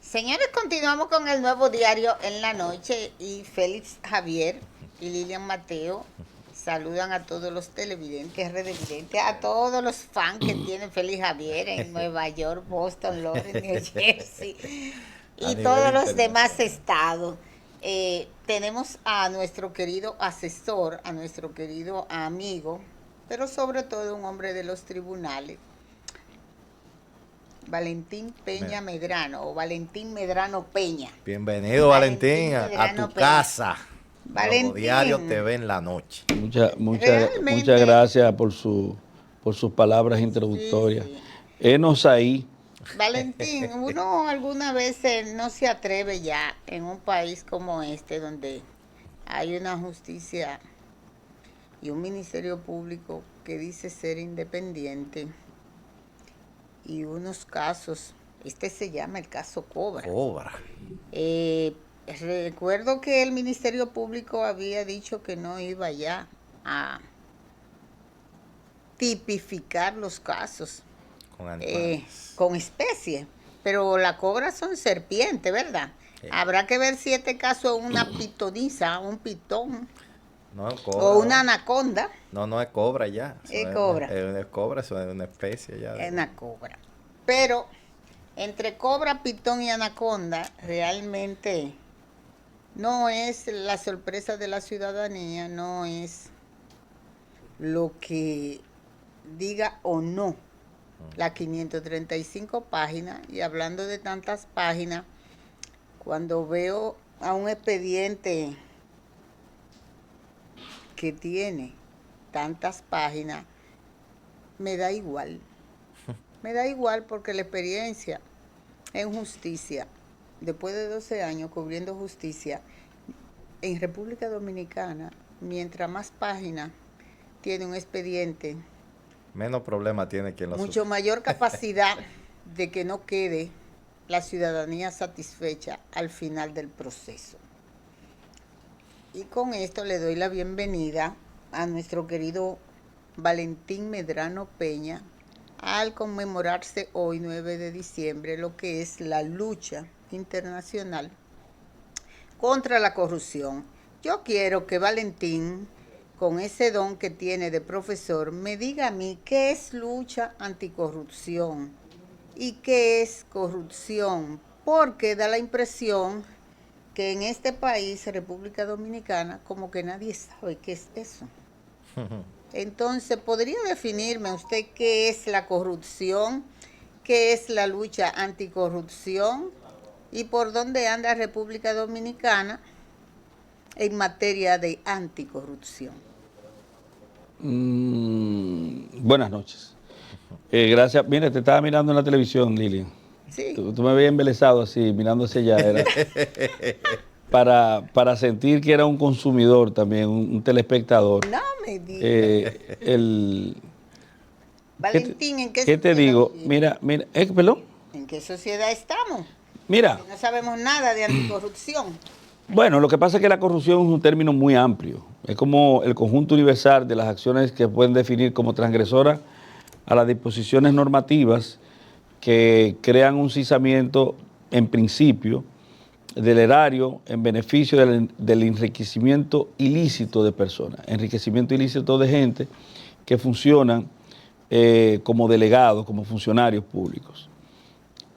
Señores, continuamos con el nuevo diario en la noche y Félix Javier y Lilian Mateo saludan a todos los televidentes, redevidentes, a todos los fans que tiene Félix Javier en Nueva York, Boston, Lawrence, New Jersey y todos los demás estados. Tenemos a nuestro querido asesor, a nuestro querido amigo, pero sobre todo un hombre de los tribunales, Valentín Peña Medrano, o Valentín Medrano Peña. Bienvenido, Valentín, a tu Peña. casa. Valentín. Diario TV en la noche. Muchas gracias por sus palabras introductorias. Sí. Enos ahí. Valentín, uno alguna vez no se atreve ya en un país como este, donde hay una justicia y un ministerio público que dice ser independiente, y unos casos, este se llama el caso Cobra. Recuerdo que el Ministerio Público había dicho que no iba ya a tipificar los casos con especies, pero la cobra son serpientes, ¿verdad? Habrá que ver si este caso es una pitoniza, un pitón, no, cobra, o una anaconda. No es cobra ya. Es cobra. Es cobra, eso es una especie ya. Es una cobra. Pero entre cobra, pitón y anaconda, realmente no es la sorpresa de la ciudadanía, no es lo que diga o no las 535 páginas. Y hablando de tantas páginas, cuando veo a un expediente que tiene tantas páginas, me da igual. Me da igual porque la experiencia en justicia, después de 12 años cubriendo justicia, en República Dominicana, mientras más páginas tiene un expediente, menos problema tiene quien lo mucho mayor capacidad de que no quede la ciudadanía satisfecha al final del proceso. Y con esto le doy la bienvenida a nuestro querido Valentín Medrano Peña, al conmemorarse hoy, 9 de diciembre, lo que es la lucha internacional contra la corrupción. Yo quiero que Valentín, con ese don que tiene de profesor, me diga a mí qué es lucha anticorrupción y qué es corrupción, porque da la impresión que en este país, República Dominicana, como que nadie sabe qué es eso. Entonces, ¿podría definirme usted qué es la corrupción, qué es la lucha anticorrupción y por dónde anda República Dominicana en materia de anticorrupción? Buenas noches. Gracias. Mira, te estaba mirando en la televisión, Lilian. Sí. Tú me habías embelesado así, mirando hacia allá. Era para sentir que era un consumidor también, un telespectador. No me digas. Valentín, ¿en qué te digo? Mira, perdón. ¿En qué sociedad estamos? Mira. No sabemos nada de anticorrupción. Bueno, lo que pasa es que la corrupción es un término muy amplio. Es como el conjunto universal de las acciones que pueden definir como transgresoras a las disposiciones normativas que crean un cizamiento, en principio, del erario en beneficio del enriquecimiento ilícito de personas, enriquecimiento ilícito de gente que funcionan como delegados, como funcionarios públicos.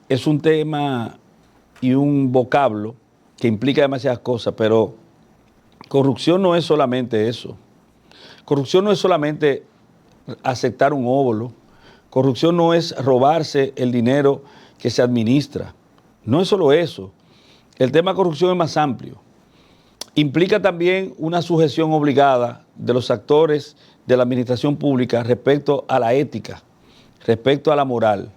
Es un tema y un vocablo que implica demasiadas cosas, pero corrupción no es solamente eso. Corrupción no es solamente aceptar un óvulo. Corrupción no es robarse el dinero que se administra. No es solo eso. El tema de corrupción es más amplio. Implica también una sujeción obligada de los actores de la administración pública respecto a la ética, respecto a la moral.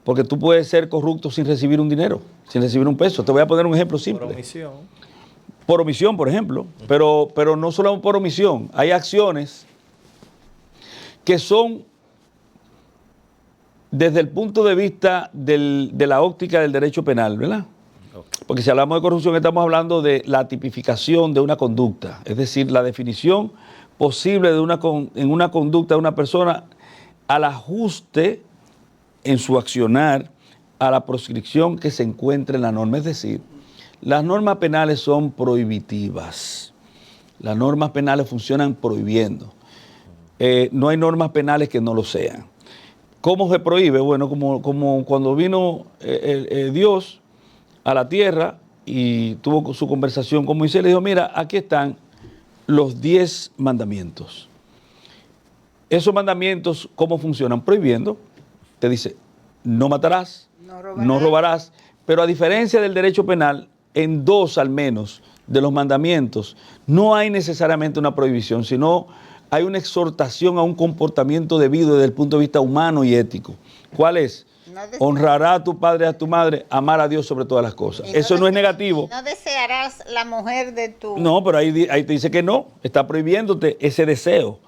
Porque tú puedes ser corrupto sin recibir un dinero, sin recibir un peso. Te voy a poner un ejemplo simple. Por omisión. Por omisión, por ejemplo. Pero no solo por omisión. Hay acciones que son, desde el punto de vista de la óptica del derecho penal, ¿verdad? Porque si hablamos de corrupción estamos hablando de la tipificación de una conducta, es decir, la definición posible en una conducta de una persona al ajuste en su accionar a la proscripción que se encuentra en la norma. Es decir, las normas penales son prohibitivas. Las normas penales funcionan prohibiendo. No hay normas penales que no lo sean. ¿Cómo se prohíbe? Bueno, como cuando vino Dios a la tierra y tuvo su conversación con Moisés, le dijo, mira, aquí están los 10 mandamientos. Esos mandamientos, ¿cómo funcionan? Prohibiendo. Te dice, no matarás, no robarás, pero a diferencia del derecho penal, en 2 al menos de los mandamientos, no hay necesariamente una prohibición, sino hay una exhortación a un comportamiento debido desde el punto de vista humano y ético. ¿Cuál es? Honrará a tu padre y a tu madre, amar a Dios sobre todas las cosas. Eso no es negativo. No desearás la mujer de tu... No, pero ahí te dice que no, está prohibiéndote ese deseo.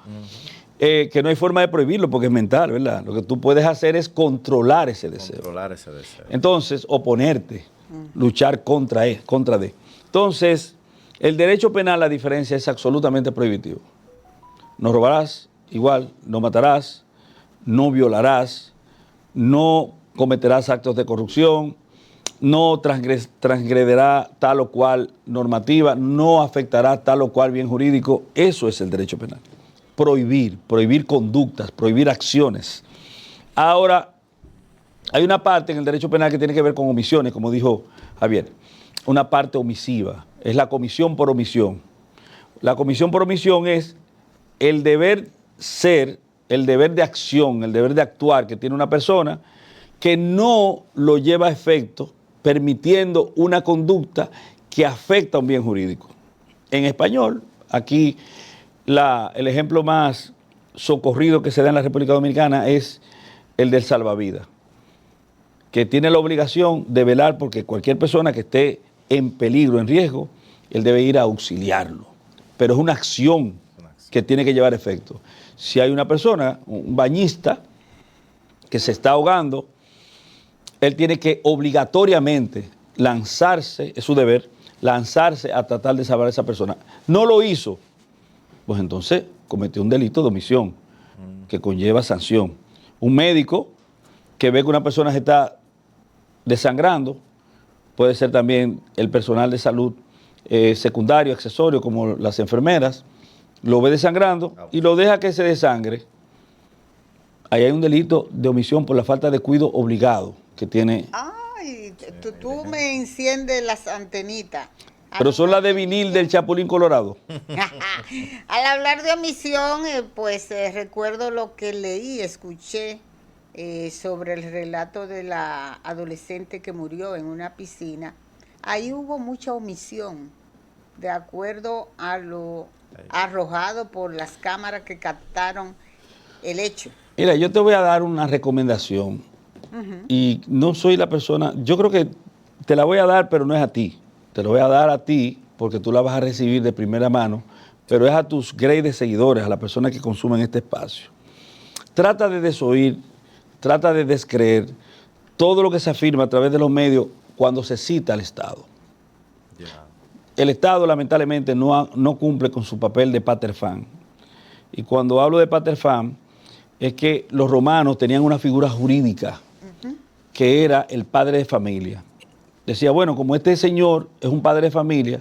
Que no hay forma de prohibirlo porque es mental, ¿verdad? Lo que tú puedes hacer es controlar ese deseo. Controlar ese deseo. Entonces, oponerte, luchar contra de. Entonces, el derecho penal, la diferencia es absolutamente prohibitivo. No robarás, igual, no matarás, no violarás, no cometerás actos de corrupción, no transgredirá tal o cual normativa, no afectará tal o cual bien jurídico. Eso es el derecho penal. Prohibir conductas, prohibir acciones. Ahora, hay una parte en el derecho penal que tiene que ver con omisiones, como dijo Javier, una parte omisiva, es la comisión por omisión. La comisión por omisión es el deber ser, el deber de acción, el deber de actuar que tiene una persona que no lo lleva a efecto, permitiendo una conducta que afecta a un bien jurídico. En español, aquí el ejemplo más socorrido que se da en la República Dominicana es el del salvavidas, que tiene la obligación de velar porque cualquier persona que esté en peligro, en riesgo, él debe ir a auxiliarlo. Pero es una acción que tiene que llevar efecto. Si hay una persona, un bañista, que se está ahogando, él tiene que obligatoriamente lanzarse, es su deber, lanzarse a tratar de salvar a esa persona. No lo hizo, pues entonces cometió un delito de omisión que conlleva sanción. Un médico que ve que una persona se está desangrando, puede ser también el personal de salud secundario, accesorio, como las enfermeras, lo ve desangrando y lo deja que se desangre. Ahí hay un delito de omisión por la falta de cuidado obligado que tiene. Ay, tú me enciendes las antenitas. Pero son las de vinil del Chapulín Colorado. Al hablar de omisión, pues recuerdo lo que leí, escuché sobre el relato de la adolescente que murió en una piscina. Ahí hubo mucha omisión, de acuerdo a lo arrojado por las cámaras que captaron el hecho. Mira, yo te voy a dar una recomendación. Y no soy la persona, yo creo que te la voy a dar, pero no es a ti. Te lo voy a dar a ti porque tú la vas a recibir de primera mano, pero es a tus grandes seguidores, a las personas que consumen este espacio. Trata de desoír, trata de descreer todo lo que se afirma a través de los medios cuando se cita al Estado. El Estado lamentablemente no cumple con su papel de pater fam. Y cuando hablo de pater fam, es que los romanos tenían una figura jurídica que era el padre de familia. Decía, bueno, como este señor es un padre de familia,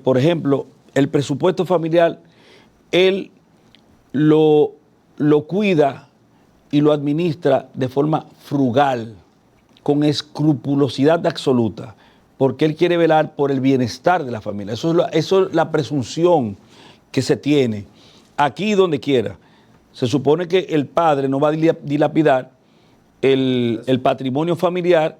por ejemplo, el presupuesto familiar, él lo cuida y lo administra de forma frugal, con escrupulosidad absoluta, porque él quiere velar por el bienestar de la familia. Eso es la presunción que se tiene aquí y donde quiera. Se supone que el padre no va a dilapidar el patrimonio familiar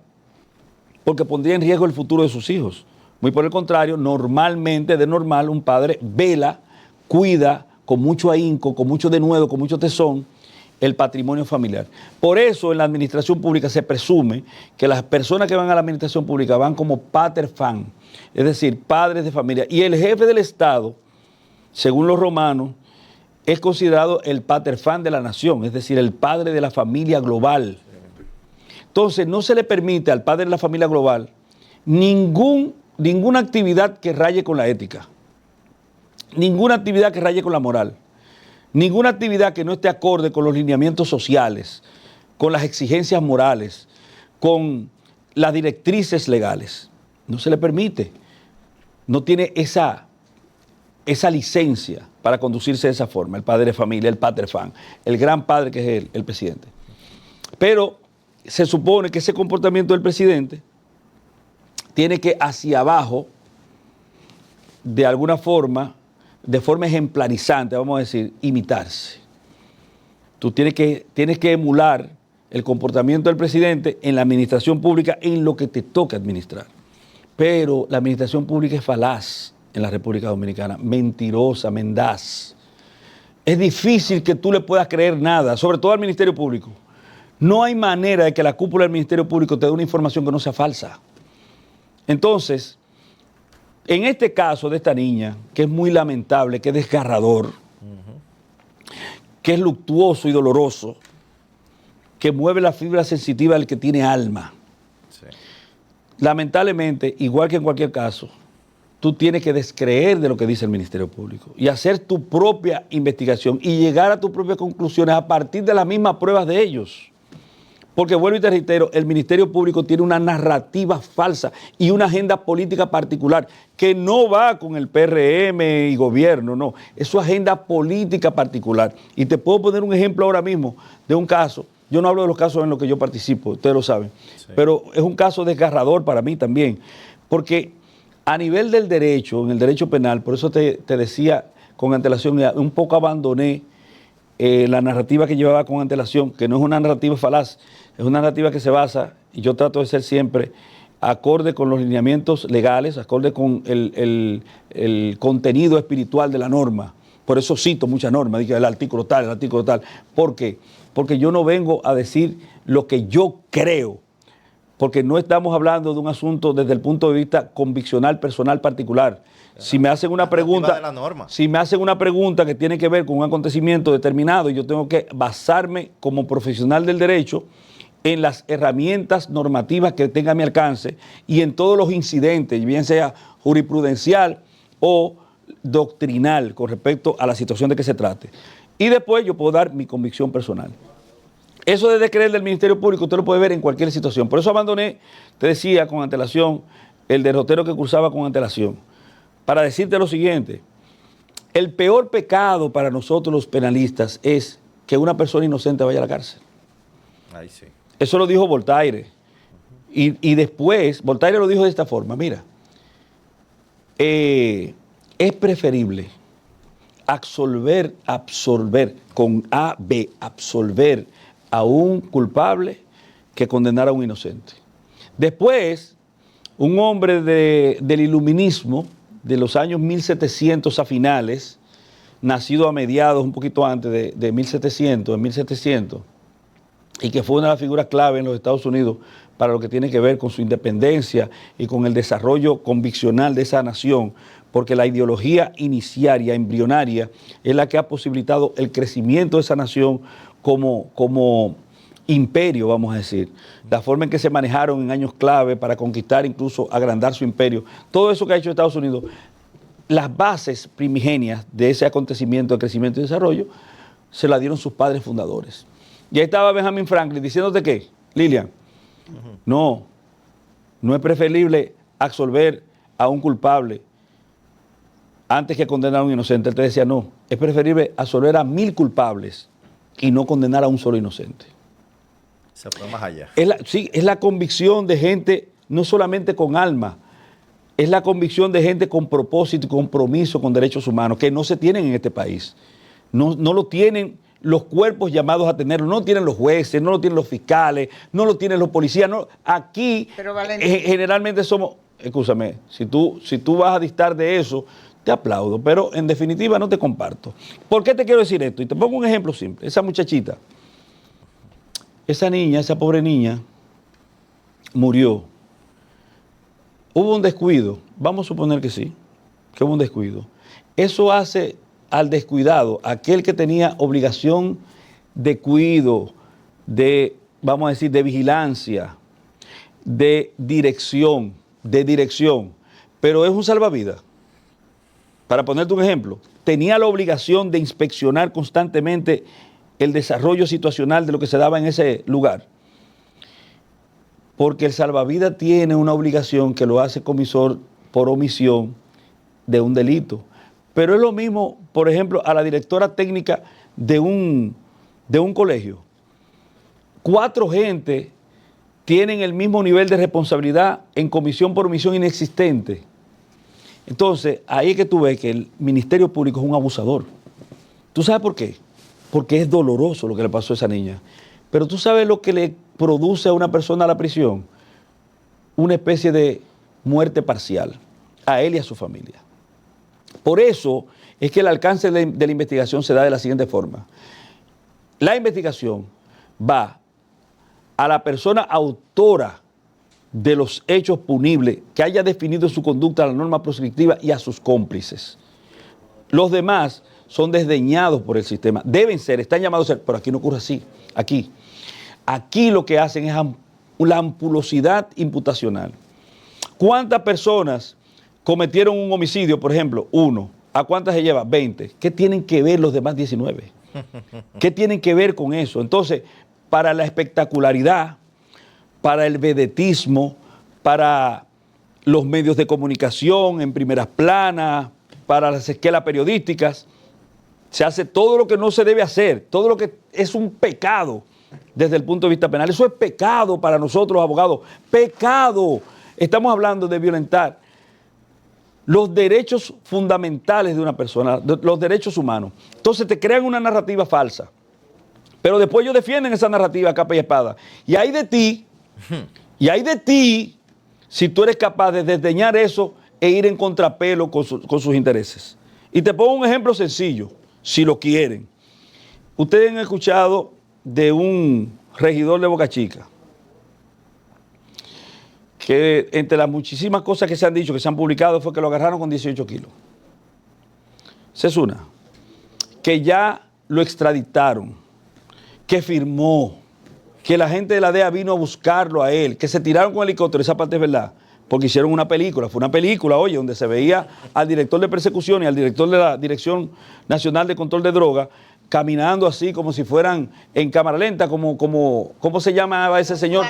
porque pondría en riesgo el futuro de sus hijos. Muy por el contrario, normalmente, de normal, un padre vela, cuida con mucho ahínco, con mucho denuedo, con mucho tesón, el patrimonio familiar. Por eso en la administración pública se presume que las personas que van a la administración pública van como pater fam, es decir, padres de familia. Y el jefe del Estado, según los romanos, es considerado el pater fam de la nación, es decir, el padre de la familia global. Entonces, no se le permite al padre de la familia global ninguna actividad que raye con la ética, ninguna actividad que raye con la moral, ninguna actividad que no esté acorde con los lineamientos sociales, con las exigencias morales, con las directrices legales. No se le permite. No tiene esa licencia para conducirse de esa forma, el padre de familia, el pater fan, el gran padre que es el presidente. Pero se supone que ese comportamiento del presidente tiene que hacia abajo, de alguna forma, de forma ejemplarizante, vamos a decir, imitarse. Tú tienes que emular el comportamiento del presidente en la administración pública, en lo que te toca administrar. Pero la administración pública es falaz en la República Dominicana, mentirosa, mendaz. Es difícil que tú le puedas creer nada, sobre todo al Ministerio Público. No hay manera de que la cúpula del Ministerio Público te dé una información que no sea falsa. Entonces, en este caso de esta niña, que es muy lamentable, que es desgarrador, que es luctuoso y doloroso, que mueve la fibra sensitiva del que tiene alma. Sí. Lamentablemente, igual que en cualquier caso, tú tienes que descreer de lo que dice el Ministerio Público y hacer tu propia investigación y llegar a tus propias conclusiones a partir de las mismas pruebas de ellos. Porque vuelvo y te reitero, el Ministerio Público tiene una narrativa falsa y una agenda política particular que no va con el PRM y gobierno, no. Es su agenda política particular. Y te puedo poner un ejemplo ahora mismo de un caso. Yo no hablo de los casos en los que yo participo, ustedes lo saben. Sí. Pero es un caso desgarrador para mí también. Porque a nivel del derecho, en el derecho penal, por eso te decía con antelación, un poco abandoné la narrativa que llevaba con antelación, que no es una narrativa falaz, es una narrativa que se basa, y yo trato de ser siempre acorde con los lineamientos legales, acorde con el contenido espiritual de la norma. Por eso cito muchas normas, digo el artículo tal, el artículo tal. ¿Por qué? Porque yo no vengo a decir lo que yo creo, porque no estamos hablando de un asunto desde el punto de vista conviccional, personal, particular. Si me hacen una pregunta, si me hacen una pregunta que tiene que ver con un acontecimiento determinado, yo tengo que basarme como profesional del derecho en las herramientas normativas que tenga a mi alcance y en todos los incidentes, bien sea jurisprudencial o doctrinal con respecto a la situación de que se trate. Y después yo puedo dar mi convicción personal. Eso de descreer del Ministerio Público usted lo puede ver en cualquier situación. Por eso abandoné, te decía con antelación, el derrotero que cursaba con antelación. Para decirte lo siguiente, el peor pecado para nosotros los penalistas es que una persona inocente vaya a la cárcel. Ahí sí. Eso lo dijo Voltaire. Y después, Voltaire lo dijo de esta forma, mira, es preferible absolver con A, B, absolver a un culpable que condenar a un inocente. Después, un hombre del iluminismo de los años 1700 a finales, nacido a mediados, un poquito antes de 1700, y que fue una de las figuras clave en los Estados Unidos para lo que tiene que ver con su independencia y con el desarrollo conviccional de esa nación, porque la ideología iniciaria, embrionaria, es la que ha posibilitado el crecimiento de esa nación como imperio, vamos a decir. La forma en que se manejaron en años clave para conquistar, incluso agrandar su imperio. Todo eso que ha hecho Estados Unidos, las bases primigenias de ese acontecimiento de crecimiento y desarrollo, se la dieron sus padres fundadores. Y ahí estaba Benjamin Franklin diciéndote que, Lilian, no es preferible absolver a un culpable antes que condenar a un inocente. Él te decía, no, es preferible absolver a 1000 culpables y no condenar a un solo inocente. Se fue más allá. Es la convicción de gente, no solamente con alma, es la convicción de gente con propósito y compromiso con derechos humanos, que no se tienen en este país. No lo tienen los cuerpos llamados a tenerlo, no lo tienen los jueces, no lo tienen los fiscales, no lo tienen los policías. No, aquí generalmente somos, escúchame, si tú vas a distar de eso, te aplaudo, pero en definitiva no te comparto. ¿Por qué te quiero decir esto? Y te pongo un ejemplo simple. Esa muchachita, esa niña, esa pobre niña, murió. Hubo un descuido, vamos a suponer que sí, que hubo un descuido. Eso hace al descuidado, aquel que tenía obligación de cuidado, vamos a decir, de vigilancia, de dirección, pero es un salvavidas. Para ponerte un ejemplo, tenía la obligación de inspeccionar constantemente el desarrollo situacional de lo que se daba en ese lugar. porque el salvavidas tiene una obligación que lo hace comisor por omisión de un delito. Pero es lo mismo, por ejemplo, a la directora técnica de un colegio. 4 gente tienen el mismo nivel de responsabilidad en comisión por omisión inexistente. Entonces, ahí es que tú ves que el Ministerio Público es un abusador. ¿Tú sabes por qué? Porque es doloroso lo que le pasó a esa niña. Pero tú sabes lo que le produce a una persona a la prisión. Una especie de muerte parcial a él y a su familia. Por eso es que el alcance de la investigación se da de la siguiente forma. La investigación va a la persona autora de los hechos punibles que haya definido su conducta la norma proscriptiva y a sus cómplices. Los demás son desdeñados por el sistema. Deben ser, están llamados a ser, pero aquí no ocurre así. Aquí lo que hacen es la ampulosidad imputacional. ¿Cuántas personas cometieron un homicidio, por ejemplo, 1? ¿A cuántas se lleva? 20. ¿Qué tienen que ver los demás 19? ¿Qué tienen que ver con eso? Entonces, para la espectacularidad, para el vedetismo, para los medios de comunicación en primeras planas, para las esquelas periodísticas, se hace todo lo que no se debe hacer, todo lo que es un pecado desde el punto de vista penal. Eso es pecado para nosotros los abogados, pecado. Estamos hablando de violentar los derechos fundamentales de una persona, los derechos humanos. Entonces te crean una narrativa falsa, pero después ellos defienden esa narrativa a capa y espada. Y hay de ti, si tú eres capaz de desdeñar eso e ir en contrapelo con sus intereses. Y te pongo un ejemplo sencillo, si lo quieren. Ustedes han escuchado de un regidor de Boca Chica, que entre las muchísimas cosas que se han dicho, que se han publicado, fue que lo agarraron con 18 kilos. Esa es una. Que ya lo extraditaron, que firmó, que la gente de la DEA vino a buscarlo a él, que se tiraron con helicóptero, esa parte es verdad, porque hicieron una película, fue una película, oye, donde se veía al director de persecución y al director de la Dirección Nacional de Control de Drogas caminando así como si fueran en cámara lenta, ¿cómo se llamaba ese señor?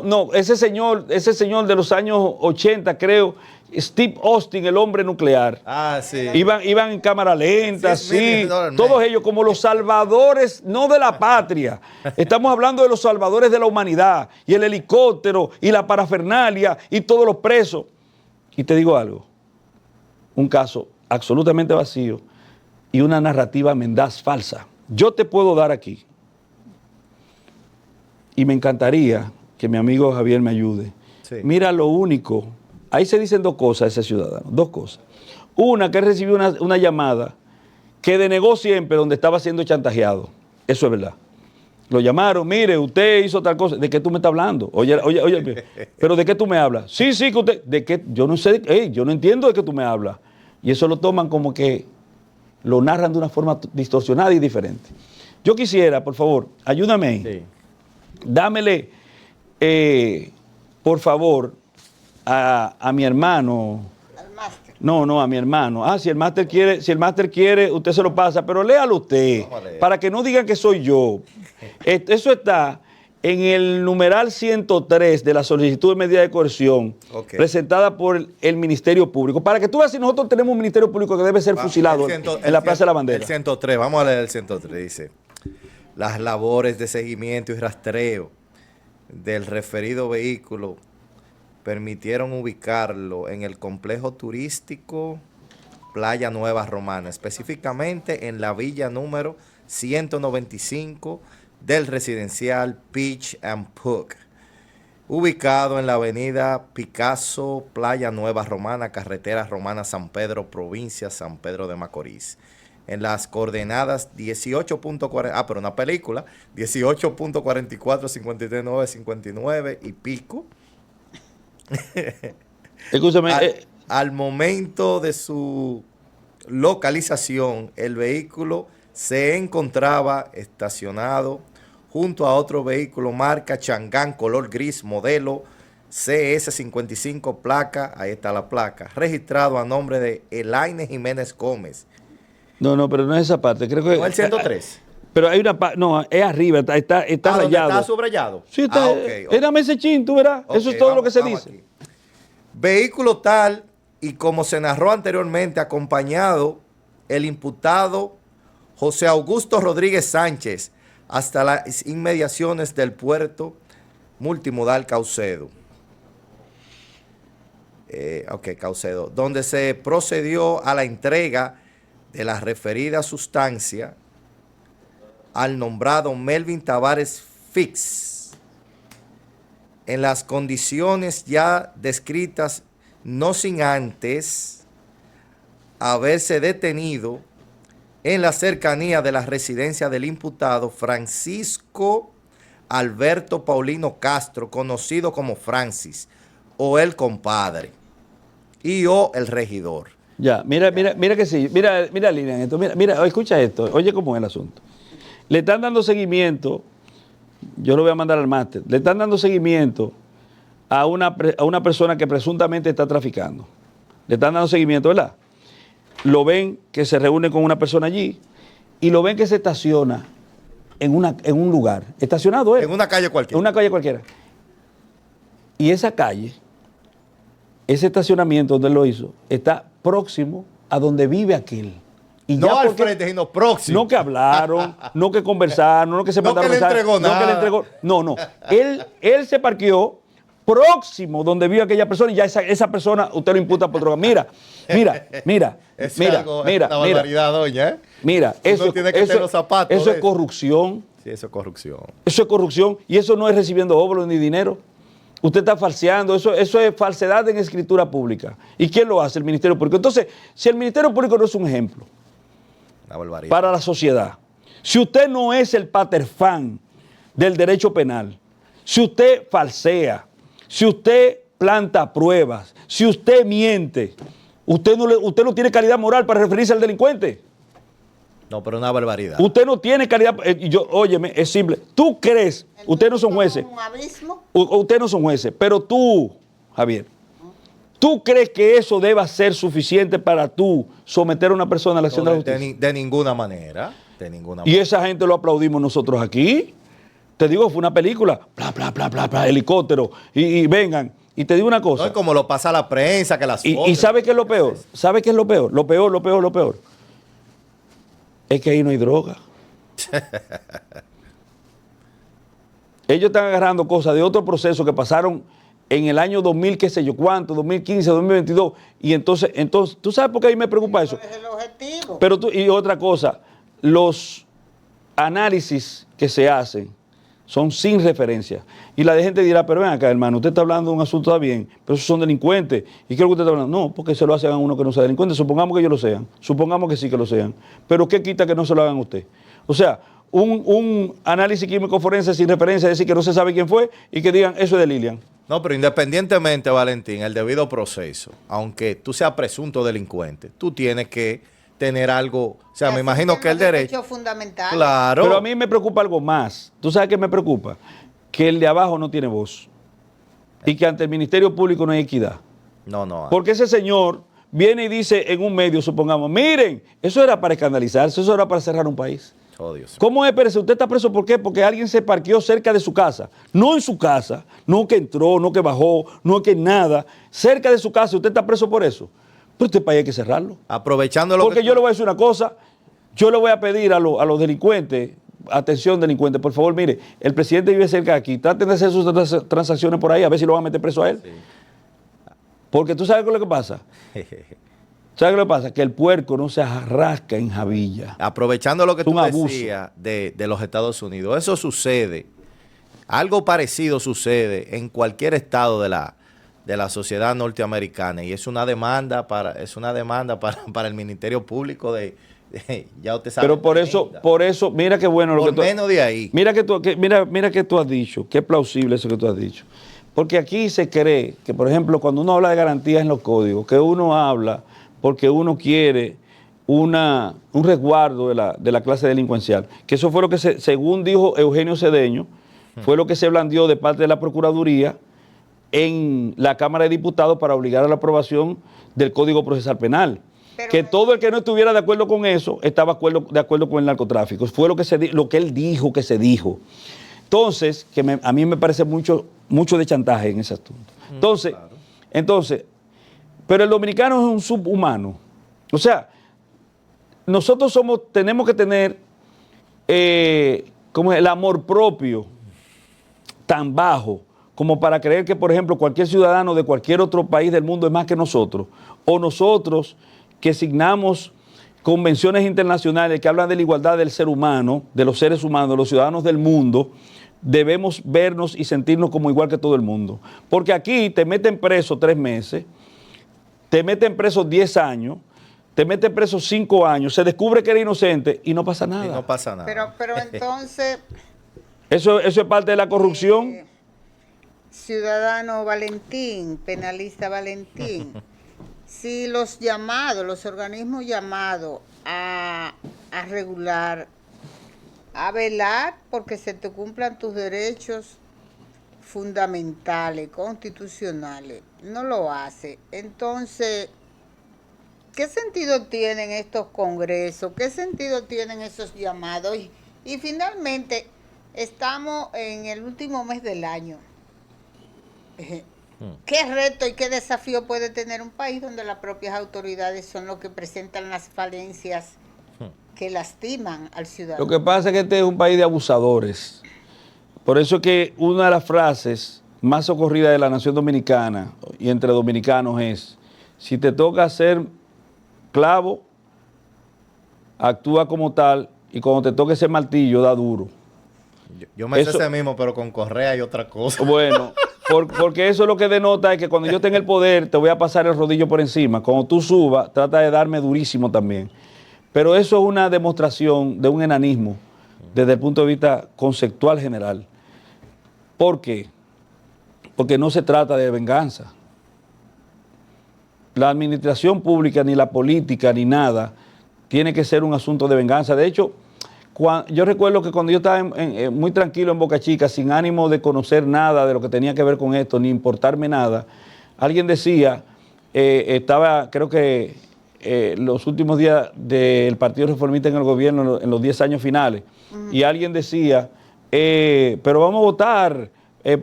No, ese señor de los años 80, creo, Steve Austin, el hombre nuclear. Ah, sí. Iban en cámara lenta, sí, todos ellos como los salvadores, no de la patria. Estamos hablando de los salvadores de la humanidad, y el helicóptero, y la parafernalia, y todos los presos. Y te digo algo, un caso absolutamente vacío y una narrativa mendaz falsa. Yo te puedo dar aquí, y me encantaría que mi amigo Javier me ayude. Sí. Mira, lo único, ahí se dicen 2 cosas a ese ciudadano, 2 cosas. Una, que él recibió una llamada que denegó siempre donde estaba siendo chantajeado. Eso es verdad. Lo llamaron, mire, usted hizo tal cosa. ¿De qué tú me estás hablando? Oye, ¿pero de qué tú me hablas? Sí, que usted, ¿de qué? Yo no sé, yo no entiendo de qué tú me hablas. Y eso lo toman como que lo narran de una forma distorsionada y diferente. Yo quisiera, por favor, ayúdame ahí. Sí. Dámele, por favor, a mi hermano. Al máster. No, a mi hermano. Si el máster quiere, usted se lo pasa, pero léalo usted, para que no digan que soy yo. Eso está en el numeral 103 de la solicitud de medida de coerción, presentada por el Ministerio Público, para que tú veas si nosotros tenemos un Ministerio Público que debe ser fusilado en la Plaza de la Bandera. El 103, vamos a leer el 103, dice: las labores de seguimiento y rastreo del referido vehículo permitieron ubicarlo en el complejo turístico Playa Nueva Romana, específicamente en la villa número 195 del residencial Peach and Puck, ubicado en la avenida Picasso, Playa Nueva Romana, carretera Romana San Pedro, provincia San Pedro de Macorís, en las coordenadas 18.40, pero una película, 18.44, 53.9, 59 y pico. Escúchame. Al momento de su localización, el vehículo se encontraba estacionado junto a otro vehículo marca Changán, color gris, modelo CS55, placa, ahí está la placa, registrado a nombre de Elaine Jiménez Gómez. No, pero no es esa parte. Creo que ¿No el 103? Pero hay una no, es arriba, está ¿Dónde rayado. está subrayado? Sí, está. Érame ese chin, tú verás. Eso es todo lo que se dice. Aquí. Vehículo tal y como se narró anteriormente, acompañado el imputado José Augusto Rodríguez Sánchez hasta las inmediaciones del puerto multimodal Caucedo. Caucedo, donde se procedió a la entrega de la referida sustancia al nombrado Melvin Tavares Fix en las condiciones ya descritas, no sin antes haberse detenido en la cercanía de la residencia del imputado Francisco Alberto Paulino Castro, conocido como Francis, o el compadre, y o el regidor. Ya, mira que sí, mira Lilian, esto, mira, escucha esto, oye cómo es el asunto. Le están dando seguimiento, yo lo voy a mandar al máster, le están dando seguimiento a una persona que presuntamente está traficando. Le están dando seguimiento, ¿verdad? Lo ven que se reúne con una persona allí y lo ven que se estaciona en un lugar, estacionado En una calle cualquiera. En una calle cualquiera. Y esa calle, ese estacionamiento donde él lo hizo, está próximo a donde vive aquel. Y no ya al frente, sino próximo. No que hablaron, no que conversaron, no que se mandaron mensajes. No que le entregó nada. No. Él se parqueó próximo donde vive aquella persona y ya esa persona usted lo imputa por droga. Mira. Es una barbaridad, doña, ¿eh? Mira, eso es corrupción. Sí, eso es corrupción. Eso es corrupción y eso no es recibiendo óvulos ni dinero. Usted está falseando, eso es falsedad en escritura pública. ¿Y quién lo hace? El Ministerio Público. Entonces, si el Ministerio Público no es un ejemplo para la sociedad, si usted no es el paterfán del derecho penal, si usted falsea, si usted planta pruebas, si usted miente, usted no tiene calidad moral para referirse al delincuente. No, pero una barbaridad. Usted no tiene calidad. Óyeme, es simple. Tú crees, ustedes no son jueces. ¿Un abismo? Ustedes no son jueces, pero tú, Javier, ¿tú crees que eso deba ser suficiente para tú someter a una persona a la acción de la justicia? De ninguna manera. De ninguna Y manera. esa gente lo aplaudimos nosotros aquí. Te digo, fue una película, bla, helicóptero, y vengan. Y te digo una cosa. No es como lo pasa la prensa, que las fotos. ¿Y sabe qué es lo peor? ¿Sabe qué es lo peor? Lo peor. Es que ahí no hay droga. Ellos están agarrando cosas de otro proceso que pasaron en el año 2000, qué sé yo cuánto, 2015, 2022. Y entonces, ¿tú sabes por qué a mí me preocupa eso? Es el objetivo. Pero y otra cosa, los análisis que se hacen son sin referencia. Y la gente dirá, pero ven acá, hermano, usted está hablando de un asunto, está bien, pero esos son delincuentes. ¿Y qué es lo que usted está hablando? No, porque se lo hacen a uno que no sea delincuente. Supongamos que ellos lo sean. Supongamos que sí que lo sean. Pero ¿qué quita que no se lo hagan a usted? O sea, un análisis químico forense sin referencia, es decir, que no se sabe quién fue y que digan, eso es de Lilian. No, pero independientemente, Valentín, el debido proceso, aunque tú seas presunto delincuente, tú tienes que tener algo, o sea, me imagino que el derecho fundamental. Claro. Pero a mí me preocupa algo más. ¿Tú sabes qué me preocupa? Que el de abajo no tiene voz. Y que ante el Ministerio Público no hay equidad. No. Porque ese señor viene y dice en un medio, supongamos, miren, eso era para escandalizarse, eso era para cerrar un país. Oh, Dios. ¿Cómo es, Pérez? ¿Usted está preso por qué? Porque alguien se parqueó cerca de su casa. No en su casa, no que entró, no que bajó, no que nada. Cerca de su casa, ¿usted está preso por eso? Pero este país hay que cerrarlo. Aprovechando lo Porque que yo le voy a decir una cosa, yo le voy a pedir a los delincuentes, atención delincuentes, por favor, mire, el presidente vive cerca de aquí, traten de hacer sus transacciones por ahí, a ver si lo van a meter preso a él. Sí. Porque tú sabes lo que pasa. ¿Sabes lo que pasa? Que el puerco no se arrasca en Javilla. Aprovechando lo que tú abuso. decías de los Estados Unidos, eso sucede, algo parecido sucede en cualquier estado de la sociedad norteamericana y es una demanda para el Ministerio Público ya usted sabe. Pero por eso, mira qué bueno lo que tú menos de ahí. Mira que tú has dicho, qué plausible eso que tú has dicho. Porque aquí se cree que, por ejemplo, cuando uno habla de garantías en los códigos, que uno habla porque uno quiere un resguardo de la clase delincuencial. Que eso fue lo que, según dijo Eugenio Cedeño, fue lo que se blandió de parte de la Procuraduría en la Cámara de Diputados para obligar a la aprobación del Código Procesal Penal. Pero que todo el que no estuviera de acuerdo con eso estaba de acuerdo con el narcotráfico. Fue lo que él dijo que se dijo. Entonces, a mí me parece mucho de chantaje en ese asunto. Entonces, pero el dominicano es un subhumano. O sea, nosotros tenemos que tener como el amor propio tan bajo como para creer que, por ejemplo, cualquier ciudadano de cualquier otro país del mundo es más que nosotros, o nosotros que signamos convenciones internacionales que hablan de la igualdad del ser humano, de los seres humanos, de los ciudadanos del mundo, debemos vernos y sentirnos como igual que todo el mundo. Porque aquí te meten preso 3 meses, te meten preso 10 años, te meten preso 5 años, se descubre que eres inocente y no pasa nada. Y no pasa nada. Pero entonces... Eso es parte de la corrupción. Ciudadano Valentín, penalista Valentín, si los organismos llamados a regular, a velar porque se te cumplan tus derechos fundamentales, constitucionales, no lo hace, entonces, ¿qué sentido tienen estos congresos? ¿Qué sentido tienen esos llamados? Y finalmente, estamos en el último mes del año. ¿Qué reto y qué desafío puede tener un país donde las propias autoridades son los que presentan las falencias que lastiman al ciudadano? Lo que pasa es que este es un país de abusadores. Por eso es que una de las frases más socorridas de la nación dominicana y entre dominicanos es: si te toca ser clavo, actúa como tal, y cuando te toque ese martillo, da duro. Yo me sé ese mismo, pero con correa y otra cosa. Bueno, porque eso es lo que denota es que cuando yo tenga el poder, te voy a pasar el rodillo por encima. Cuando tú subas, trata de darme durísimo también. Pero eso es una demostración de un enanismo desde el punto de vista conceptual general. ¿Por qué? Porque no se trata de venganza. La administración pública, ni la política, ni nada, tiene que ser un asunto de venganza. De hecho, yo recuerdo que cuando yo estaba muy tranquilo en Boca Chica, sin ánimo de conocer nada de lo que tenía que ver con esto, ni importarme nada, alguien decía, creo que los últimos días del Partido Reformista en el gobierno, en los 10 años finales, y alguien decía, pero vamos a votar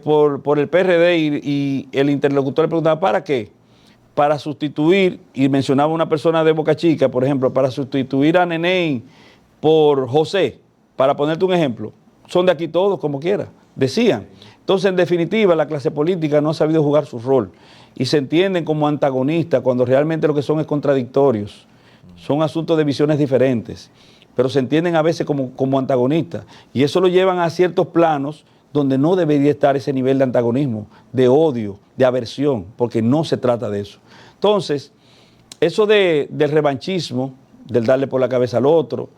por el PRD, y el interlocutor le preguntaba, ¿para qué? Para sustituir, y mencionaba una persona de Boca Chica, por ejemplo, para sustituir a Nenén por José, para ponerte un ejemplo. Son de aquí todos, como quiera, decían. Entonces, en definitiva, la clase política no ha sabido jugar su rol y se entienden como antagonistas cuando realmente lo que son es contradictorios. Son asuntos de visiones diferentes, pero se entienden a veces como antagonistas, y eso lo llevan a ciertos planos donde no debería estar ese nivel de antagonismo, de odio, de aversión, porque no se trata de eso. Entonces, eso del revanchismo, del darle por la cabeza al otro,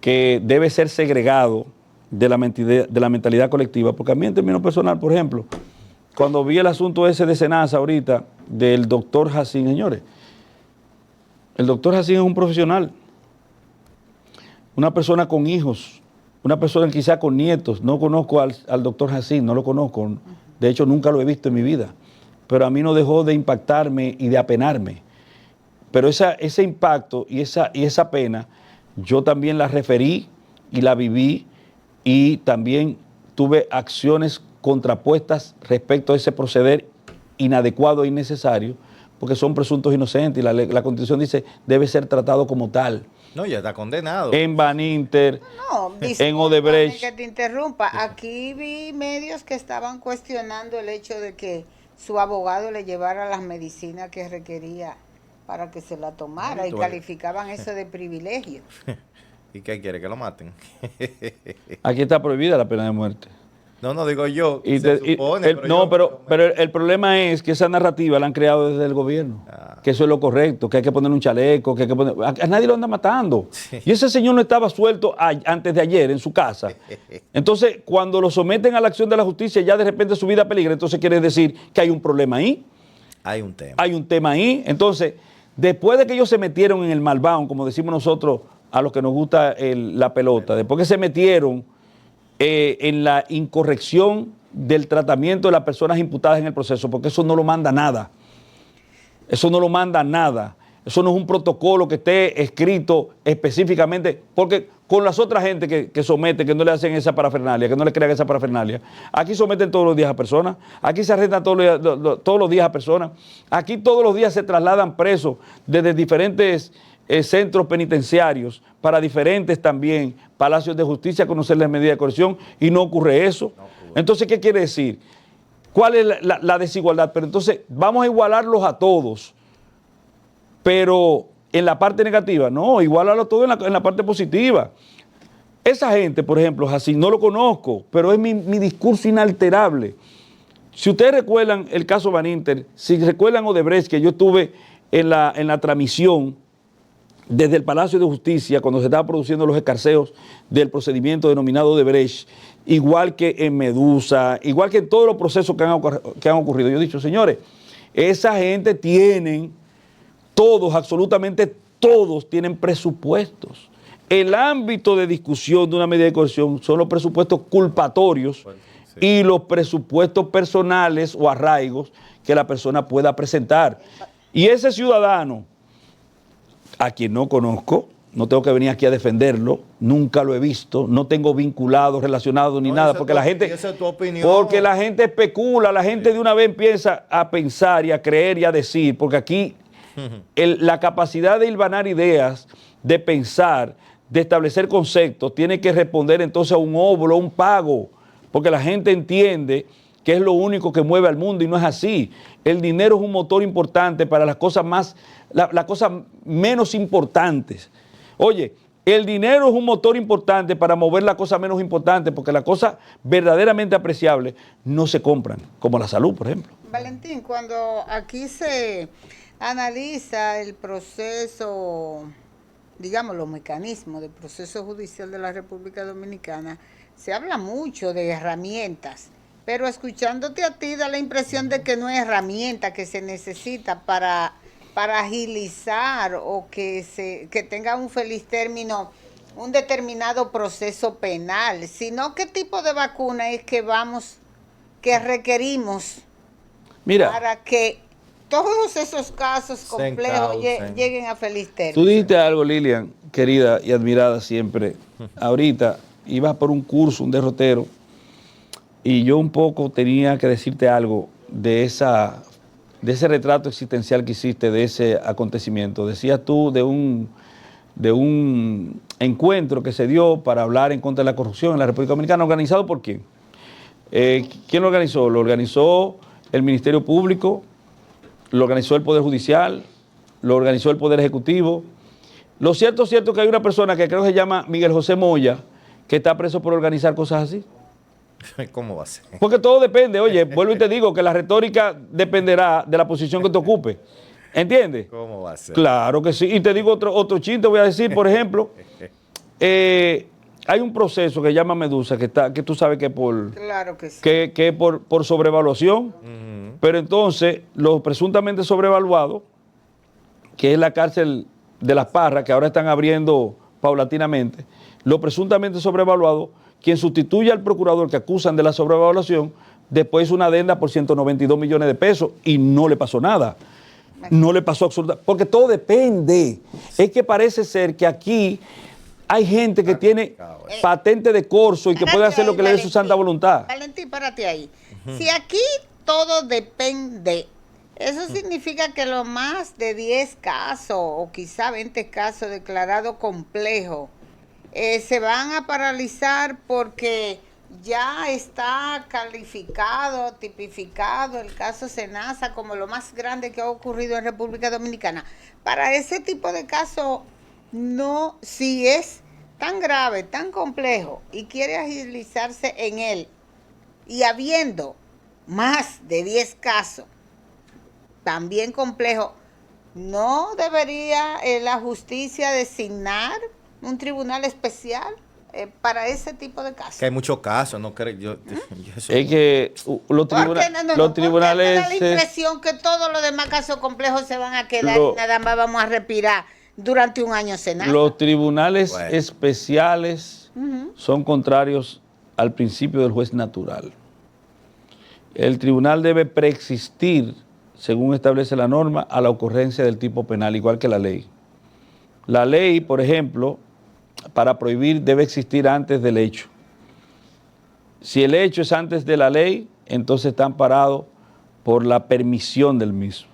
que debe ser segregado de la mentalidad colectiva, porque a mí en términos personal, por ejemplo, cuando vi el asunto ese de Senasa ahorita, del doctor Jacín, señores, el doctor Jacín es un profesional, una persona con hijos, una persona quizá con nietos. No conozco al doctor Jacín, no lo conozco, de hecho nunca lo he visto en mi vida, pero a mí no dejó de impactarme y de apenarme. Pero ese impacto y esa pena, yo también la referí y la viví, y también tuve acciones contrapuestas respecto a ese proceder inadecuado e innecesario, porque son presuntos inocentes y la Constitución dice debe ser tratado como tal. No, ya está condenado. En Baninter, en Odebrecht. Que te interrumpa, aquí vi medios que estaban cuestionando el hecho de que su abogado le llevara las medicinas que requería para que se la tomara, y calificaban eso de privilegio. ¿Y qué quiere? ¿Que lo maten? Aquí está prohibida la pena de muerte. No, digo yo. Pero el problema es que esa narrativa la han creado desde el gobierno. Que eso es lo correcto, que hay que poner un chaleco, que hay que poner... A nadie lo anda matando. Sí. Y ese señor no estaba suelto antes de ayer en su casa. Entonces, cuando lo someten a la acción de la justicia, ya de repente su vida peligra. Entonces quiere decir que hay un problema ahí. Hay un tema. Hay un tema ahí. Entonces, después de que ellos se metieron en el malvado, como decimos nosotros a los que nos gusta la pelota, después que se metieron en la incorrección del tratamiento de las personas imputadas en el proceso, porque eso no lo manda nada. Eso no lo manda nada. Eso no es un protocolo que esté escrito específicamente, porque con las otras gente que somete, que no le hacen esa parafernalia, que no le crean esa parafernalia, aquí someten todos los días a personas, aquí se arrestan todos los días a personas, aquí todos los días se trasladan presos desde diferentes centros penitenciarios para diferentes también palacios de justicia a conocer las medidas de coerción y no ocurre eso. Entonces, ¿qué quiere decir? ¿Cuál es la desigualdad? Pero entonces vamos a igualarlos a todos, pero en la parte negativa, no, igualarlo todo en la parte positiva. Esa gente, por ejemplo, así, no lo conozco, pero es mi discurso inalterable. Si ustedes recuerdan el caso Baninter, si recuerdan Odebrecht, que yo estuve en la transmisión desde el Palacio de Justicia, cuando se estaban produciendo los escarceos del procedimiento denominado Odebrecht, igual que en Medusa, igual que en todos los procesos que han ocurrido. Yo he dicho, señores, esa gente tienen, todos, absolutamente todos, tienen presupuestos. El ámbito de discusión de una medida de coerción son los presupuestos culpatorios y los presupuestos personales o arraigos que la persona pueda presentar. Y ese ciudadano, a quien no conozco, no tengo que venir aquí a defenderlo, nunca lo he visto, no tengo vinculado, relacionado ni nada, porque la gente especula, la gente de una vez empieza a pensar y a creer y a decir, porque aquí la capacidad de hilvanar ideas, de pensar, de establecer conceptos, tiene que responder entonces a un oblo, a un pago, porque la gente entiende que es lo único que mueve al mundo y no es así. El dinero es un motor importante para las cosas las cosas menos importantes. Oye, el dinero es un motor importante para mover las cosas menos importantes, porque las cosas verdaderamente apreciables no se compran, como la salud, por ejemplo. Valentín, cuando aquí se analiza el proceso, digamos, los mecanismos del proceso judicial de la República Dominicana, se habla mucho de herramientas, pero escuchándote a ti da la impresión de que no es herramienta que se necesita para agilizar o que tenga un feliz término un determinado proceso penal, sino qué tipo de vacuna es que requerimos. Mira, para que todos esos casos complejos lleguen a feliz término. Tú dijiste algo, Lilian, querida y admirada siempre. Ahorita ibas por un curso, un derrotero, y yo un poco tenía que decirte algo de ese retrato existencial que hiciste de ese acontecimiento. Decías tú de un encuentro que se dio para hablar en contra de la corrupción en la República Dominicana. ¿Organizado por quién? ¿Quién lo organizó? Lo organizó el Ministerio Público, lo organizó el Poder Judicial, lo organizó el Poder Ejecutivo. Lo cierto es que hay una persona que creo que se llama Miguel José Moya, que está preso por organizar cosas así. ¿Cómo va a ser? Porque todo depende, oye, vuelvo y te digo que la retórica dependerá de la posición que te ocupe. ¿Entiendes? ¿Cómo va a ser? Claro que sí. Y te digo otro chiste, voy a decir, por ejemplo, hay un proceso que se llama Medusa, que tú sabes que es por, claro que sí, que por sobrevaluación, pero entonces los presuntamente sobrevaluados, que es la cárcel de Las Parras, que ahora están abriendo paulatinamente, los presuntamente sobrevaluados, quien sustituye al procurador que acusan de la sobrevaluación, después hizo una adenda por 192 millones de pesos y no le pasó nada. No le pasó absolutamente, porque todo depende. Es que parece ser que aquí hay gente que tiene patente de corso y que puede hacer lo que le dé su santa voluntad. Valentín, párate ahí. Si aquí todo depende, eso significa que los más de 10 casos o quizá 20 casos declarados complejos se van a paralizar porque ya está calificado, tipificado el caso Senasa como lo más grande que ha ocurrido en República Dominicana. Para ese tipo de casos, no, si es tan grave, tan complejo y quiere agilizarse en él, y habiendo más de 10 casos también complejos, ¿no debería la justicia designar un tribunal especial para ese tipo de casos? Que hay muchos casos, no creo es que los tribunales me da la impresión que todos los demás casos complejos se van a quedar y nada más vamos a respirar durante un año Senado. Los tribunales especiales son contrarios al principio del juez natural. El tribunal debe preexistir según establece la norma, a la ocurrencia del tipo penal, igual que la ley. La ley, por ejemplo, para prohibir debe existir antes del hecho. Si el hecho es antes de la ley, entonces está amparado por la permisión del mismo.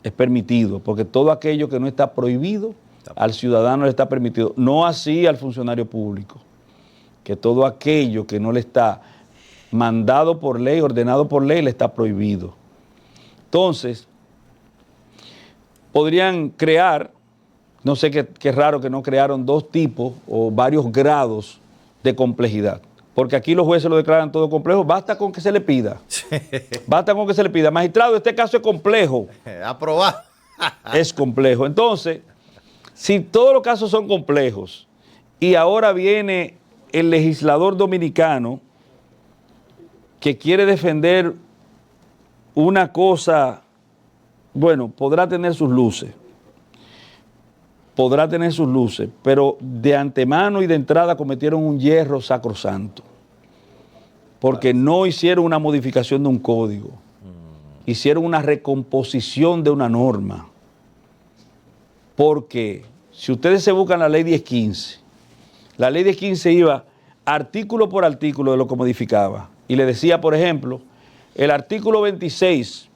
Es permitido, porque todo aquello que no está prohibido, al ciudadano le está permitido. No así al funcionario público, que todo aquello que no le está mandado por ley, ordenado por ley, le está prohibido. Entonces, podrían crear, no sé qué raro que no crearon dos tipos o varios grados de complejidad. Porque aquí los jueces lo declaran todo complejo, basta con que se le pida. Basta con que se le pida. Magistrado, este caso es complejo. Aprobado. Es complejo. Entonces, si todos los casos son complejos y ahora viene el legislador dominicano que quiere defender una cosa, bueno, podrá tener sus luces, pero de antemano y de entrada cometieron un hierro sacrosanto, porque no hicieron una modificación de un código, hicieron una recomposición de una norma, porque si ustedes se buscan la ley 1015, la ley 1015 iba artículo por artículo de lo que modificaba, y le decía, por ejemplo, el artículo 26,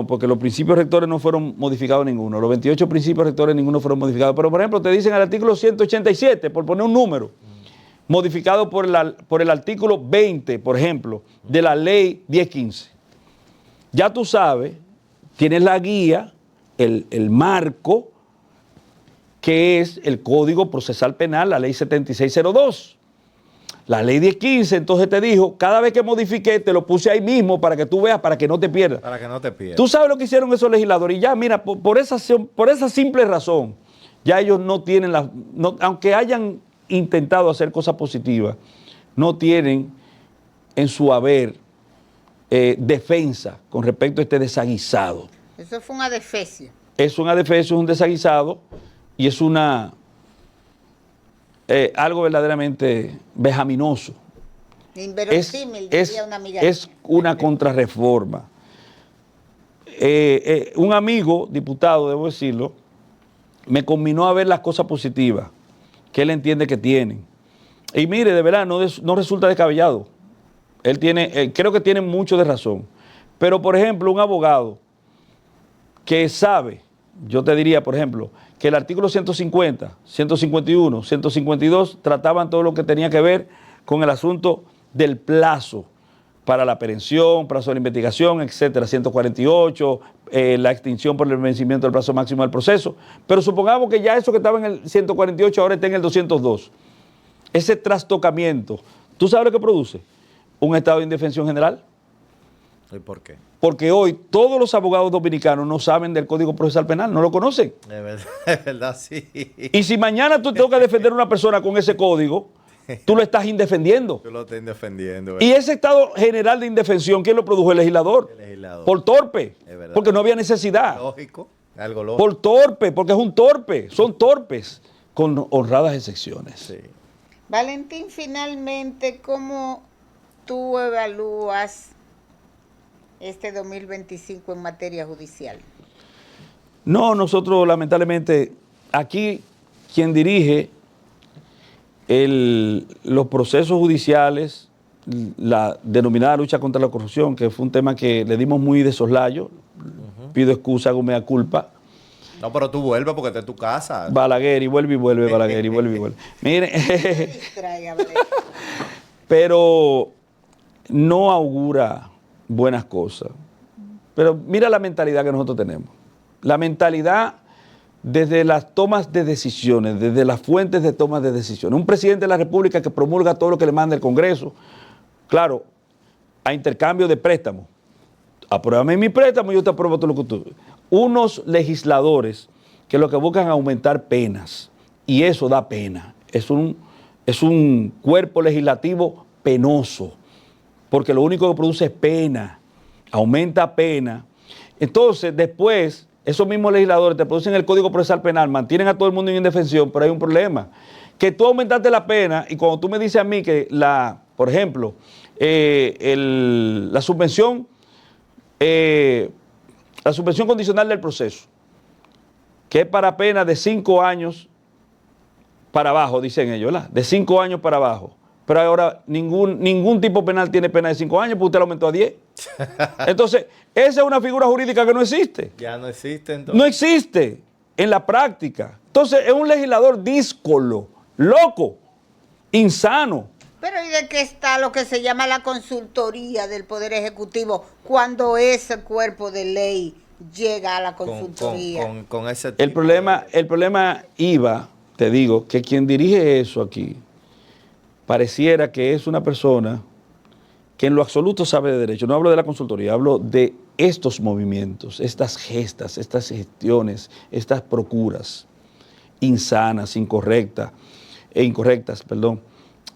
porque los principios rectores no fueron modificados ninguno, los 28 principios rectores ninguno fueron modificados, pero por ejemplo te dicen el artículo 187, por poner un número, modificado por el artículo 20, por ejemplo, de la ley 1015. Ya tú sabes, tienes la guía, el marco, que es el Código Procesal Penal, la ley 7602. La ley 1015, entonces te dijo, cada vez que modifiqué, te lo puse ahí mismo para que tú veas, para que no te pierdas. Para que no te pierdas. Tú sabes lo que hicieron esos legisladores y ya, mira, por esa simple razón, ya ellos no tienen, aunque hayan intentado hacer cosas positivas, no tienen en su haber defensa con respecto a este desaguisado. Eso fue un adefesio. Es un adefesio, es un desaguisado y es algo verdaderamente vejaminoso. Inverosímil, diría una amiga. Es una contrarreforma. Un amigo, diputado, debo decirlo, me conminó a ver las cosas positivas que él entiende que tienen. Y mire, de verdad, no resulta descabellado. Creo que tiene mucho de razón. Pero, por ejemplo, un abogado que sabe, yo te diría, por ejemplo, que el artículo 150, 151, 152 trataban todo lo que tenía que ver con el asunto del plazo para la aprehensión, plazo de la investigación, etcétera, 148, la extinción por el vencimiento del plazo máximo del proceso. Pero supongamos que ya eso que estaba en el 148 ahora está en el 202. Ese trastocamiento, ¿tú sabes lo que produce? Un estado de indefensión general. ¿Y por qué? Porque hoy todos los abogados dominicanos no saben del Código Procesal Penal, no lo conocen. Es verdad, sí. Y si mañana tú te toca defender a una persona con ese código, tú lo estás indefendiendo. Tú lo estás indefendiendo. Y ese estado general de indefensión, ¿quién lo produjo? El legislador. El legislador. Por torpe. Es verdad. Porque no había necesidad. Lógico, algo lógico. Por torpe, porque es un torpe. Son torpes, con honradas excepciones. Sí. Valentín, finalmente, ¿cómo tú evalúas este 2025 en materia judicial? No, nosotros lamentablemente, aquí quien dirige los procesos judiciales, la denominada lucha contra la corrupción, que fue un tema que le dimos muy de soslayo, pido excusa, hago mea culpa. No, pero tú vuelves porque esta es tu casa. Balaguer y vuelve, Balaguer y vuelve. Miren, pero no augura buenas cosas. Pero mira la mentalidad que nosotros tenemos. La mentalidad desde las tomas de decisiones, desde las fuentes de tomas de decisiones. Un presidente de la República que promulga todo lo que le manda el Congreso, claro, a intercambio de préstamos. Apruébame mi préstamo y yo te apruebo todo lo que tú. Unos legisladores que lo que buscan es aumentar penas, y eso da pena. Es un cuerpo legislativo penoso, porque lo único que produce es pena, aumenta pena. Entonces, después, esos mismos legisladores te producen el Código Procesal Penal, mantienen a todo el mundo en indefensión, pero hay un problema, que tú aumentaste la pena, y cuando tú me dices a mí que por ejemplo, la subvención la suspensión condicional del proceso, que es para pena de 5 años para abajo, dicen ellos, ¿verdad? De 5 años para abajo. Pero ahora ningún tipo penal tiene pena de 5 años, porque usted lo aumentó a 10. Entonces, esa es una figura jurídica que no existe. Ya no existe entonces. No existe en la práctica. Entonces, es un legislador díscolo, loco, insano. Pero ¿y de qué está lo que se llama la consultoría del Poder Ejecutivo cuando ese cuerpo de ley llega a la consultoría? Con ese El problema iba, te digo, que quien dirige eso aquí pareciera que es una persona que en lo absoluto sabe de derecho. No hablo de la consultoría, hablo de estos movimientos, estas gestas, estas gestiones, estas procuras insanas, incorrectas,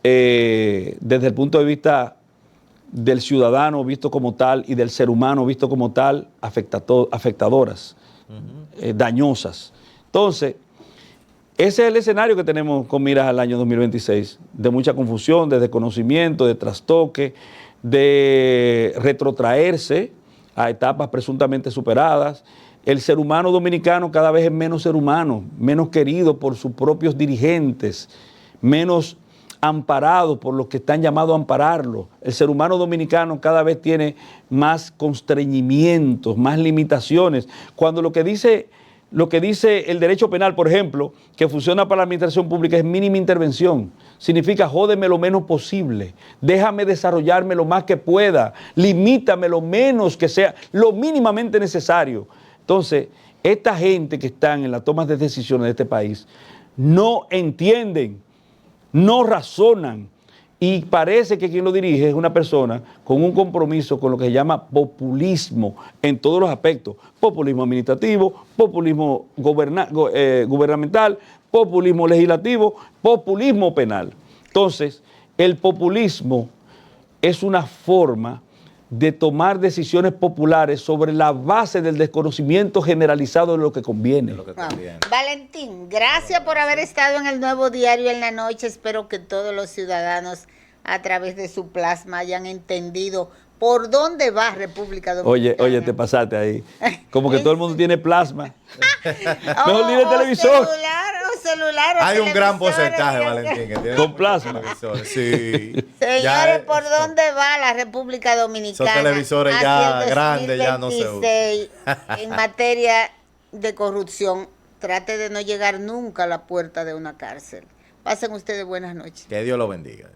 desde el punto de vista del ciudadano visto como tal y del ser humano visto como tal, afectadoras, dañosas. Entonces, ese es el escenario que tenemos con miras al año 2026, de mucha confusión, de desconocimiento, de trastoque, de retrotraerse a etapas presuntamente superadas. El ser humano dominicano cada vez es menos ser humano, menos querido por sus propios dirigentes, menos amparado por los que están llamados a ampararlo. El ser humano dominicano cada vez tiene más constreñimientos, más limitaciones. Cuando lo que dice el derecho penal, por ejemplo, que funciona para la administración pública, es mínima intervención. Significa jódeme lo menos posible, déjame desarrollarme lo más que pueda, limítame lo menos que sea, lo mínimamente necesario. Entonces, esta gente que están en las tomas de decisiones de este país no entienden, no razonan, y parece que quien lo dirige es una persona con un compromiso con lo que se llama populismo en todos los aspectos. Populismo administrativo, populismo gubernamental, populismo legislativo, populismo penal. Entonces, el populismo es una forma de tomar decisiones populares sobre la base del desconocimiento generalizado de lo que conviene. Valentín, gracias por haber estado en el Nuevo Diario en la noche. Espero que todos los ciudadanos a través de su plasma hayan entendido por dónde va República Dominicana. Oye, te pasaste ahí. Como que todo el mundo tiene plasma. Mejor ni el televisor. Celular, hay un gran porcentaje, Valentín, que tiene con plasma. Sí. Señores, ¿por dónde va la República Dominicana? Esos televisores ya grandes ya no se usan. En materia de corrupción, trate de no llegar nunca a la puerta de una cárcel. Pasen ustedes buenas noches. Que Dios lo bendiga.